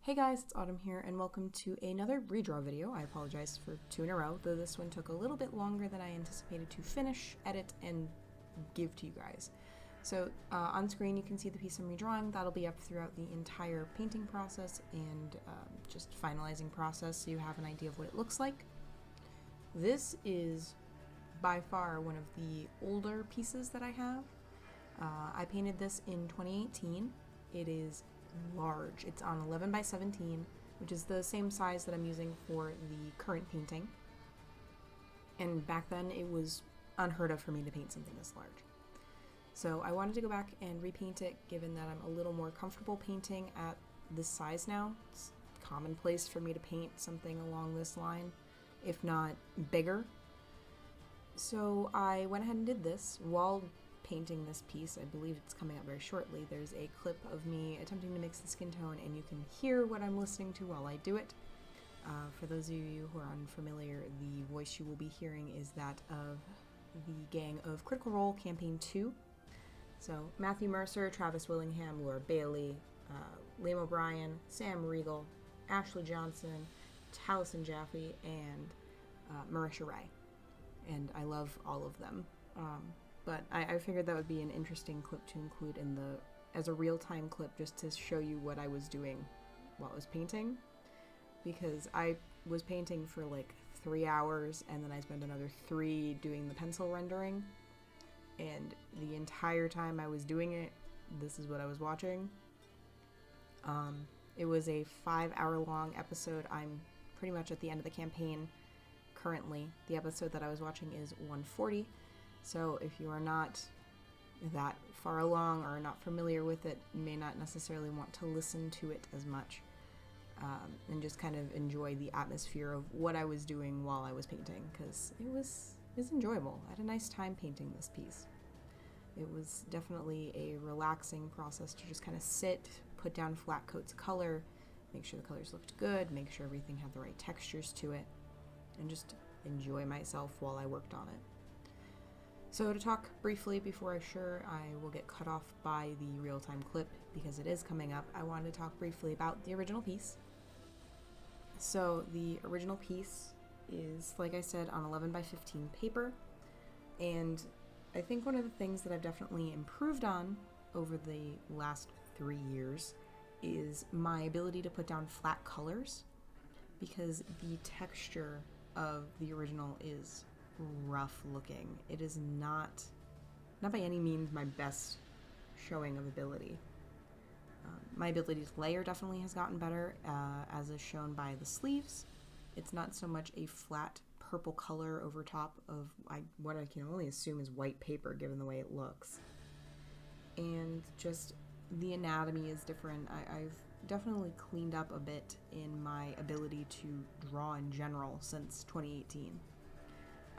Hey guys, it's Autumn here, and welcome to another redraw video. I apologize for 2 in a row, though this one took a little bit longer than I anticipated to finish, edit, and give to you guys. So on screen you can see the piece I'm redrawing. That'll be up throughout the entire painting process and just finalizing process so you have an idea of what it looks like. This is by far one of the older pieces that I have. I painted this in 2018. It is large. It's on 11 by 17, which is the same size that I'm using for the current painting. And back then it was unheard of for me to paint something this large. So I wanted to go back and repaint it, given that I'm a little more comfortable painting at this size now. It's commonplace for me to paint something along this line, if not bigger. So I went ahead and did this while painting this piece. I believe it's coming up very shortly. There's a clip of me attempting to mix the skin tone, and you can hear what I'm listening to while I do it. For those of you who are unfamiliar, the voice you will be hearing is that of the gang of Critical Role Campaign 2. So Matthew Mercer, Travis Willingham, Laura Bailey, Liam O'Brien, Sam Riegel, Ashley Johnson, Taliesin Jaffe, and Marisha Ray. And I love all of them. But I figured that would be an interesting clip to include as a real-time clip, just to show you what I was doing while I was painting. Because I was painting for like 3 hours, and then I spent another 3 doing the pencil rendering. And the entire time I was doing it, this is what I was watching. It was a 5-hour-long episode. I'm pretty much at the end of the campaign currently. The episode that I was watching is 140. So if you are not that far along or not familiar with it, you may not necessarily want to listen to it as much, and just kind of enjoy the atmosphere of what I was doing while I was painting, because it was enjoyable. I had a nice time painting this piece. It was definitely a relaxing process to just kind of sit, put down flat coats of color, make sure the colors looked good, make sure everything had the right textures to it, and just enjoy myself while I worked on it. So to talk briefly, before I will get cut off by the real-time clip, because it is coming up, I wanted to talk briefly about the original piece. So the original piece is, like I said, on 11 by 15 paper, and I think one of the things that I've definitely improved on over the last 3 years is my ability to put down flat colors, because the texture of the original is rough looking. It is not by any means my best showing of ability. My ability to layer definitely has gotten better, as is shown by the sleeves. It's not so much a flat purple color over top of what I can only assume is white paper, given the way it looks. And just the anatomy is different. I've definitely cleaned up a bit in my ability to draw in general since 2018.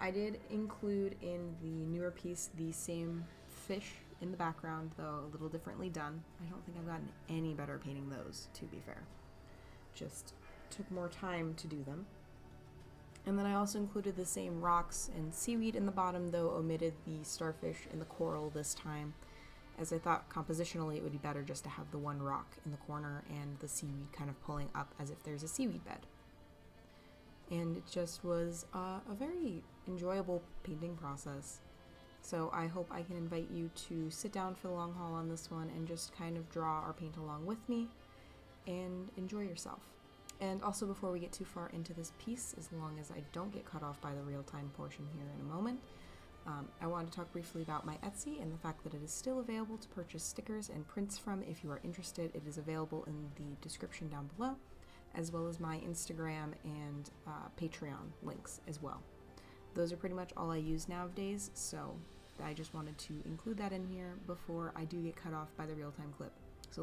I did include in the newer piece the same fish in the background, though a little differently done. I don't think I've gotten any better painting those, to be fair. Just took more time to do them. And then I also included the same rocks and seaweed in the bottom, though omitted the starfish and the coral this time, as I thought compositionally it would be better just to have the one rock in the corner and the seaweed kind of pulling up as if there's a seaweed bed. And it just was a very enjoyable painting process. So I hope I can invite you to sit down for the long haul on this one and just kind of draw or paint along with me and enjoy yourself. And also, before we get too far into this piece, as long as I don't get cut off by the real-time portion here in a moment, I wanted to talk briefly about my Etsy and the fact that it is still available to purchase stickers and prints from if you are interested. It is available in the description down below, as well as my Instagram and Patreon links as well. Those are pretty much all I use nowadays, so I just wanted to include that in here before I do get cut off by the real-time clip. So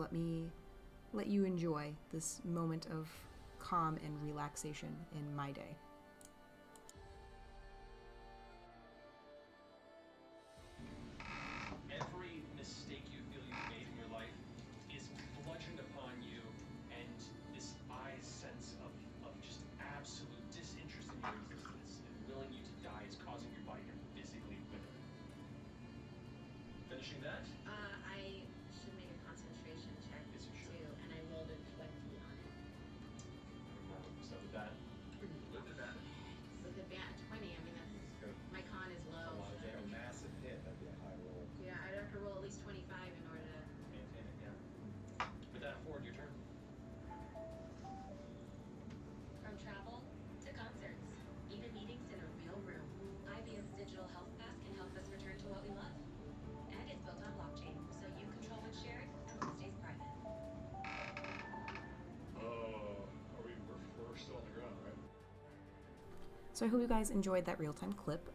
let you enjoy this moment of calm and relaxation in my day. Every mistake you feel you've made in your life is bludgeoned upon you, and this sense of just absolute disinterest in your existence and willing you to die is causing your body to physically wither. Finishing that? I should make a concentration check Yes, you should. too, and I rolled a 20 on it. So I hope you guys enjoyed that real-time clip.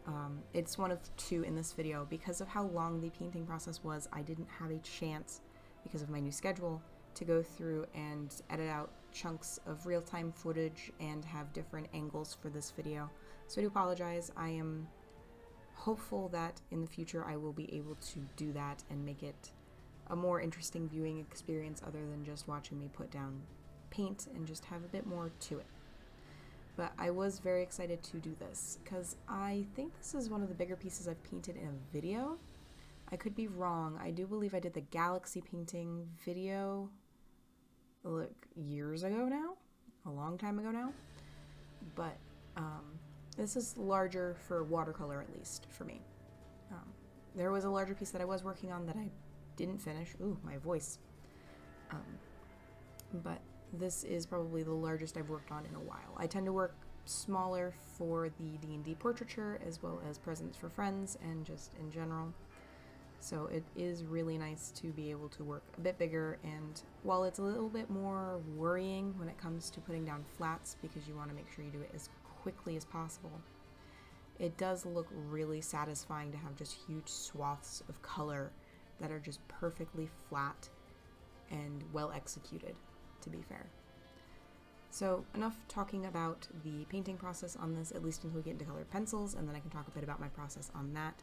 It's one of two in this video. Because of how long the painting process was, I didn't have a chance, because of my new schedule, to go through and edit out chunks of real-time footage and have different angles for this video. So I do apologize. I am hopeful that in the future I will be able to do that and make it a more interesting viewing experience other than just watching me put down paint and just have a bit more to it. But I was very excited to do this because I think this is one of the bigger pieces I've painted in a video. I could be wrong. I do believe I did the galaxy painting video years ago now, a long time ago now, but this is larger for watercolor, at least for me. There was a larger piece that I was working on that I didn't finish. Ooh, my voice. But this is probably the largest I've worked on in a while. I tend to work smaller for the D&D portraiture as well as presents for friends and just in general. So it is really nice to be able to work a bit bigger, and while it's a little bit more worrying when it comes to putting down flats because you want to make sure you do it as quickly as possible, it does look really satisfying to have just huge swaths of color that are just perfectly flat and well executed, to be fair. So enough talking about the painting process on this, at least until we get into colored pencils, and then I can talk a bit about my process on that.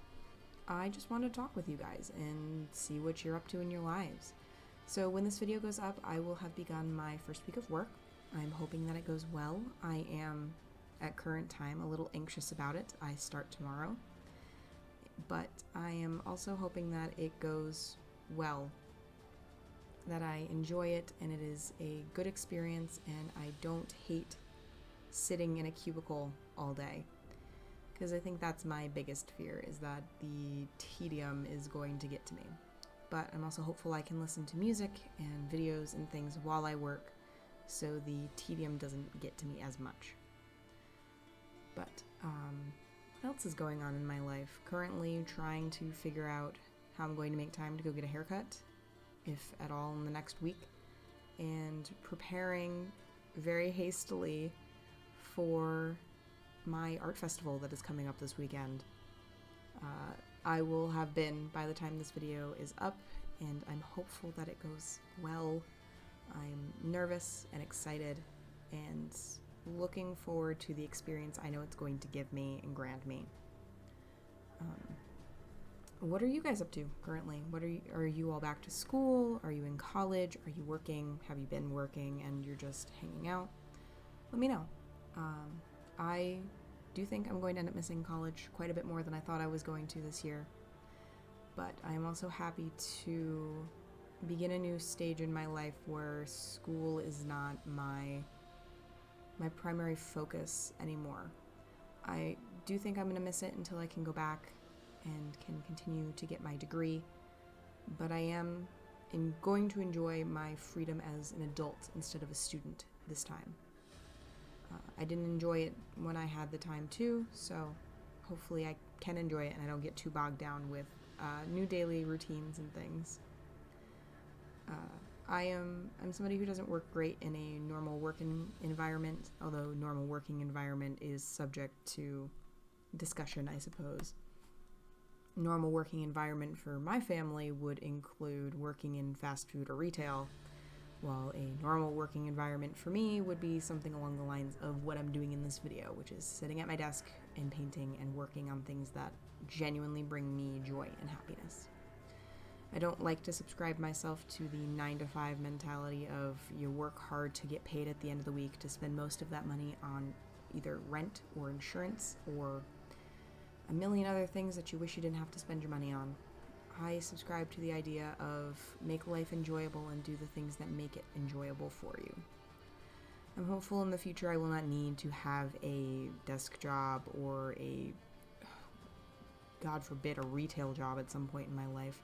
I just want to talk with you guys and see what you're up to in your lives. So when this video goes up, I will have begun my first week of work. I'm hoping that it goes well. I am, at current time, a little anxious about it. I start tomorrow. But I am also hoping that it goes well, that I enjoy it and it is a good experience and I don't hate sitting in a cubicle all day. Because I think that's my biggest fear, is that the tedium is going to get to me. But I'm also hopeful I can listen to music and videos and things while I work, so the tedium doesn't get to me as much. But what else is going on in my life? Currently trying to figure out how I'm going to make time to go get a haircut, if at all, in the next week, and preparing very hastily for my art festival that is coming up this weekend. I will have been by the time this video is up, and I'm hopeful that it goes well. I'm nervous and excited and looking forward to the experience I know it's going to give me and grant me. What are you guys up to currently? Are you all back to school? Are you in college? Are you working? Have you been working and you're just hanging out? Let me know. I do think I'm going to end up missing college quite a bit more than I thought I was going to this year. But I'm also happy to begin a new stage in my life where school is not my primary focus anymore. I do think I'm going to miss it until I can go back and can continue to get my degree. But I am going to enjoy my freedom as an adult instead of a student this time. I didn't enjoy it when I had the time to, so hopefully I can enjoy it and I don't get too bogged down with new daily routines and things. I'm somebody who doesn't work great in a normal working environment, although normal working environment is subject to discussion, I suppose. Normal working environment for my family would include working in fast food or retail, while a normal working environment for me would be something along the lines of what I'm doing in this video, which is sitting at my desk and painting and working on things that genuinely bring me joy and happiness. I don't like to subscribe myself to the 9-to-5 mentality of you work hard to get paid at the end of the week to spend most of that money on either rent or insurance or a million other things that you wish you didn't have to spend your money on. I subscribe to the idea of make life enjoyable and do the things that make it enjoyable for you. I'm hopeful in the future I will not need to have a desk job or a, God forbid, a retail job at some point in my life,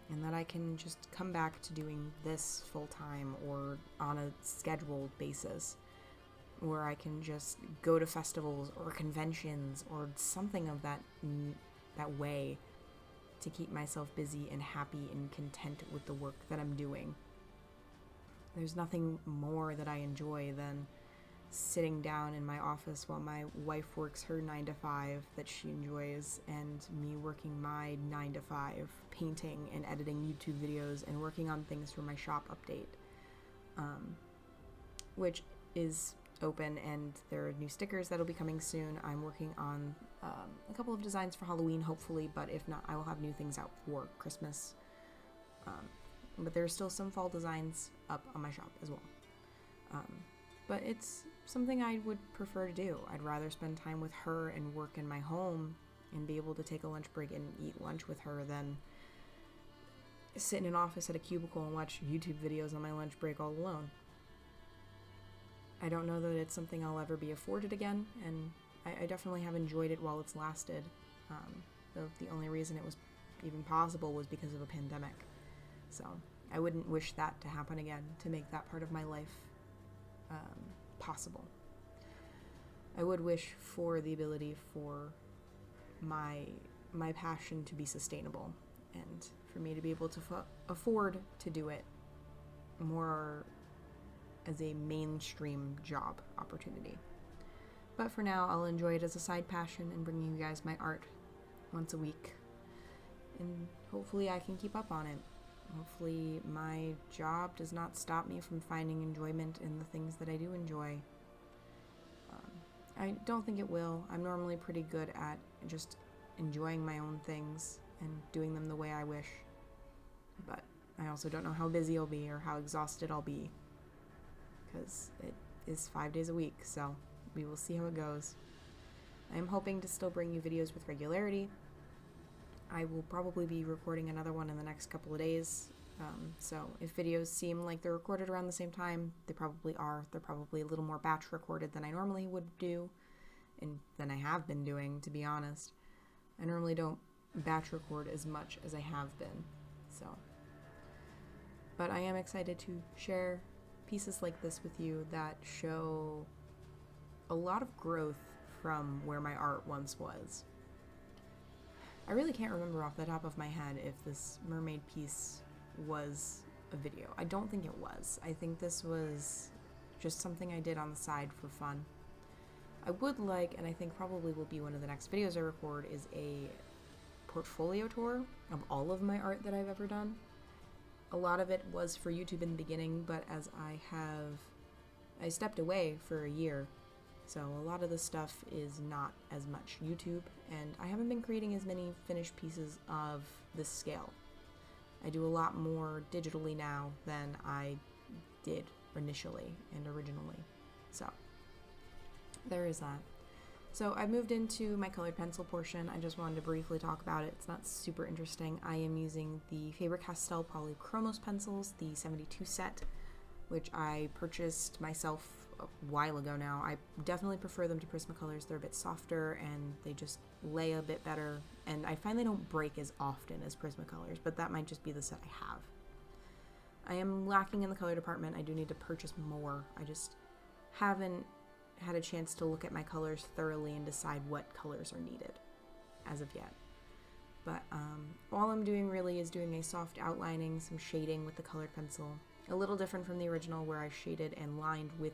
and that I can just come back to doing this full-time or on a scheduled basis, where I can just go to festivals or conventions or something of that way to keep myself busy and happy and content with the work that I'm doing. There's nothing more that I enjoy than sitting down in my office while my wife works her 9 to 5 that she enjoys, and me working my 9 to 5, painting and editing YouTube videos and working on things for my shop update, which is open, and there are new stickers that'll be coming soon. I'm working on a couple of designs for Halloween, hopefully, but if not, I will have new things out for Christmas. But there's still some fall designs up on my shop as well. But it's something I would prefer to do. I'd rather spend time with her and work in my home and be able to take a lunch break and eat lunch with her than sit in an office at a cubicle and watch YouTube videos on my lunch break all alone. I don't know that it's something I'll ever be afforded again, and I definitely have enjoyed it while it's lasted, though the only reason it was even possible was because of a pandemic. So I wouldn't wish that to happen again, to make that part of my life possible. I would wish for the ability for my passion to be sustainable, and for me to be able to afford to do it more as a mainstream job opportunity. But for now, I'll enjoy it as a side passion and bringing you guys my art once a week, and hopefully I can keep up on it. Hopefully my job does not stop me from finding enjoyment in the things that I do enjoy. I don't think it will. I'm normally pretty good at just enjoying my own things and doing them the way I wish. But I also don't know how busy I'll be or how exhausted I'll be, because it is 5 days a week, so we will see how it goes. I am hoping to still bring you videos with regularity. I will probably be recording another one in the next couple of days, so if videos seem like they're recorded around the same time, they probably are. They're probably a little more batch recorded than I normally would do, and than I have been doing, to be honest. I normally don't batch record as much as I have been, so. But I am excited to share pieces like this with you that show a lot of growth from where my art once was. I really can't remember off the top of my head if this mermaid piece was a video. I don't think it was. I think this was just something I did on the side for fun. I would like, and I think probably will be one of the next videos I record, is a portfolio tour of all of my art that I've ever done. A lot of it was for YouTube in the beginning, but as I stepped away for a year, so a lot of the stuff is not as much YouTube, and I haven't been creating as many finished pieces of this scale. I do a lot more digitally now than I did initially and originally. So there is that. So I moved into my colored pencil portion. I just wanted to briefly talk about it. It's not super interesting. I am using the Faber-Castell Polychromos pencils, the 72 set, which I purchased myself a while ago now. I definitely prefer them to Prismacolors. They're a bit softer and they just lay a bit better, and I find they don't break as often as Prismacolors, but that might just be the set I have. I am lacking in the color department. I do need to purchase more. I just haven't had a chance to look at my colors thoroughly and decide what colors are needed as of yet. But all I'm doing really is doing a soft outlining, some shading with the colored pencil. A little different from the original where I shaded and lined with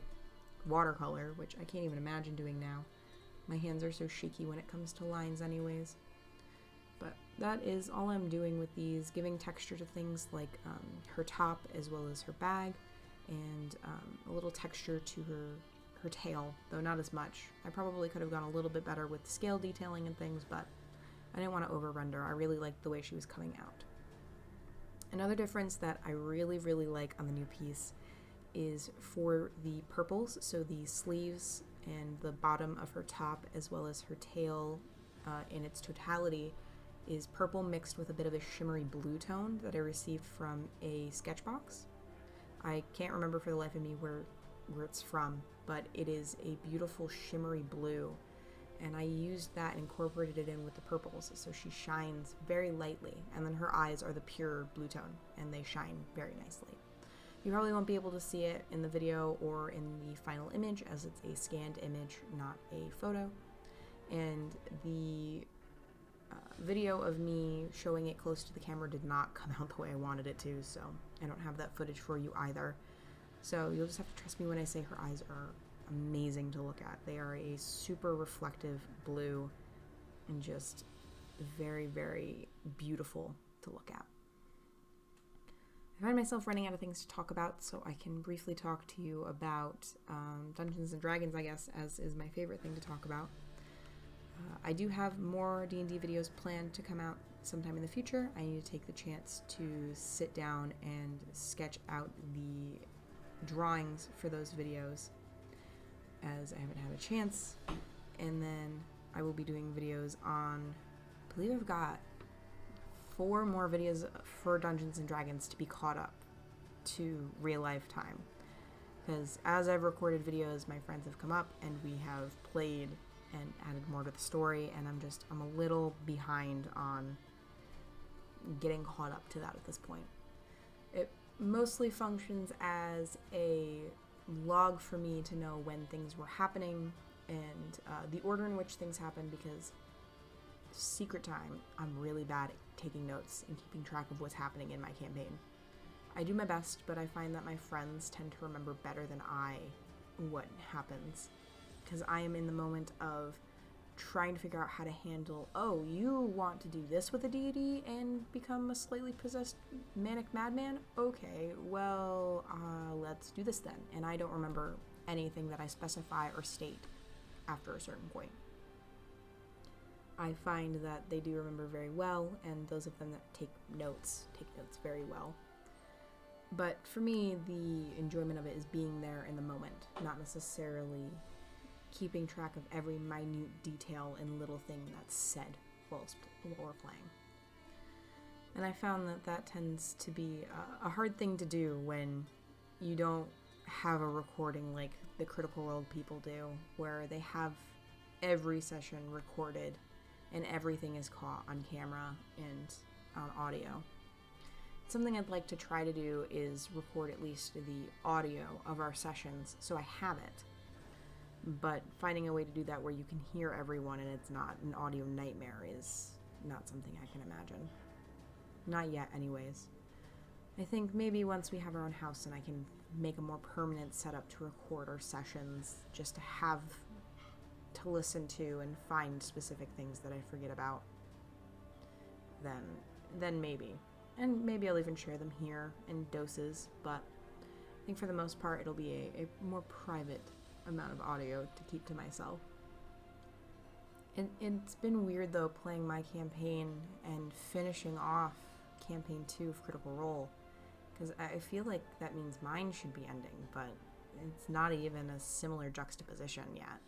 watercolor, which I can't even imagine doing now. My hands are so shaky when it comes to lines anyways. But that is all I'm doing with these, giving texture to things like her top as well as her bag, and a little texture to her tail, though not as much. I probably could have gone a little bit better with scale detailing and things, but I didn't want to over render. I really liked the way she was coming out. Another difference that I really, really like on the new piece is for the purples, so the sleeves and the bottom of her top as well as her tail in its totality is purple mixed with a bit of a shimmery blue tone that I received from a sketchbox. I can't remember for the life of me where it's from, but it is a beautiful shimmery blue, and I used that and incorporated it in with the purples, so she shines very lightly, and then her eyes are the pure blue tone, and they shine very nicely. You probably won't be able to see it in the video or in the final image, as it's a scanned image, not a photo, and the video of me showing it close to the camera did not come out the way I wanted it to, so I don't have that footage for you either. So you'll just have to trust me when I say her eyes are amazing to look at. They are a super reflective blue and just very, very beautiful to look at. I find myself running out of things to talk about, so I can briefly talk to you about Dungeons & Dragons, I guess, as is my favorite thing to talk about. I do have more D&D videos planned to come out sometime in the future. I need to take the chance to sit down and sketch out the drawings for those videos, as I haven't had a chance. And then I will be doing videos on, I believe I've got 4 more videos for Dungeons & Dragons to be caught up to real life time. Because as I've recorded videos, my friends have come up and we have played and added more to the story, and I'm a little behind on getting caught up to that at this point. It mostly functions as a log for me to know when things were happening and the order in which things happen, because secret time, I'm really bad at taking notes and keeping track of what's happening in my campaign. I do my best, but I find that my friends tend to remember better than I what happens, because I am in the moment of trying to figure out how to handle, oh, you want to do this with a deity and become a slightly possessed manic madman? Okay, well, let's do this then. And I don't remember anything that I specify or state after a certain point. I find that they do remember very well, and those of them that take notes very well. But for me, the enjoyment of it is being there in the moment, not necessarily keeping track of every minute detail and little thing that's said while we're playing. And I found that tends to be a hard thing to do when you don't have a recording like the Critical Role people do, where they have every session recorded and everything is caught on camera and on audio. Something I'd like to try to do is record at least the audio of our sessions so I have it. But finding a way to do that where you can hear everyone and it's not an audio nightmare is not something I can imagine. Not yet, anyways. I think maybe once we have our own house and I can make a more permanent setup to record our sessions, just to have to listen to and find specific things that I forget about, then maybe. And maybe I'll even share them here in doses, but I think for the most part it'll be a more private amount of audio to keep to myself. It's been weird though, playing my campaign and finishing off campaign 2 of Critical Role, because I feel like that means mine should be ending, but it's not even a similar juxtaposition yet.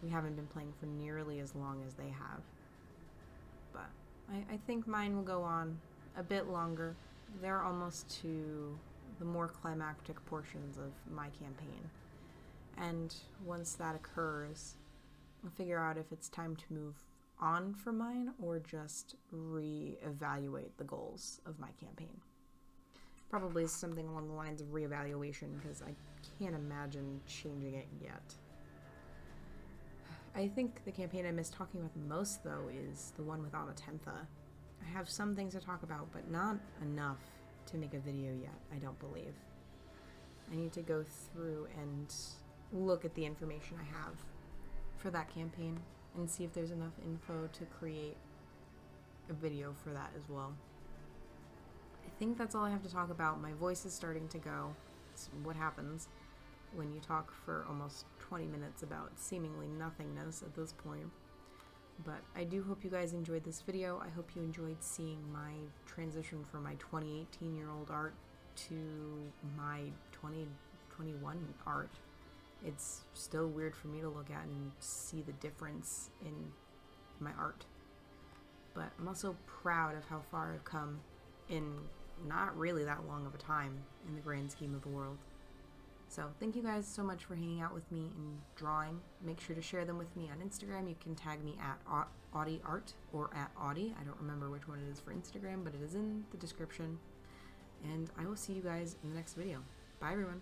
We haven't been playing for nearly as long as they have. But I think mine will go on a bit longer. They're almost to the more climactic portions of my campaign. And once that occurs, I'll figure out if it's time to move on from mine or just re-evaluate the goals of my campaign. Probably something along the lines of re-evaluation, because I can't imagine changing it yet. I think the campaign I miss talking about the most, though, is the one with Anatentha. I have some things to talk about, but not enough to make a video yet, I don't believe. I need to go through and look at the information I have for that campaign and see if there's enough info to create a video for that as well. I think that's all I have to talk about. My voice is starting to go. It's what happens when you talk for almost 20 minutes about seemingly nothingness at this point. But I do hope you guys enjoyed this video. I hope you enjoyed seeing my transition from my 2018-year-old art to my 2021 art. It's still weird for me to look at and see the difference in my art. But I'm also proud of how far I've come in not really that long of a time in the grand scheme of the world. So thank you guys so much for hanging out with me and drawing. Make sure to share them with me on Instagram. You can tag me at Audie Art or at Audie. I don't remember which one it is for Instagram, but it is in the description. And I will see you guys in the next video. Bye, everyone.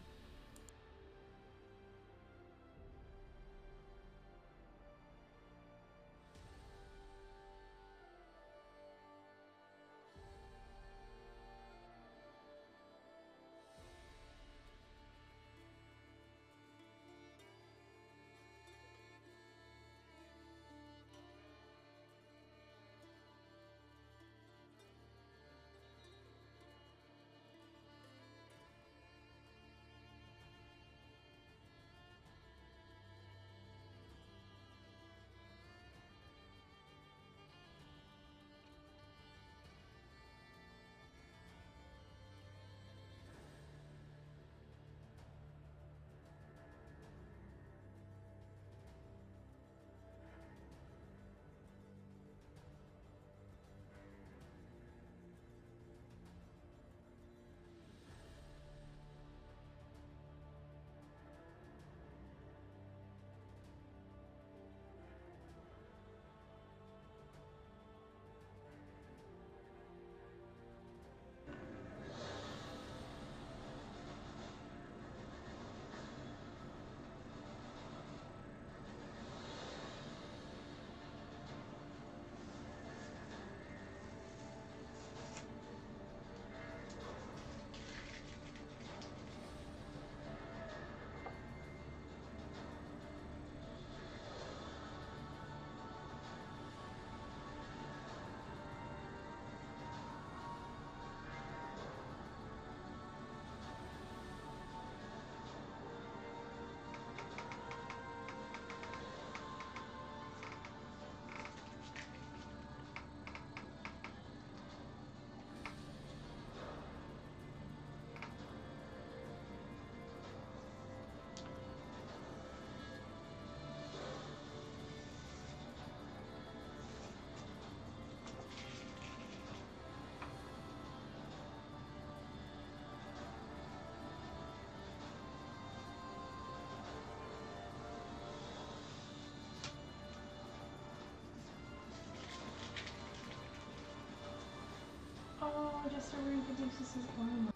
Jester wearing Caduceus's armor.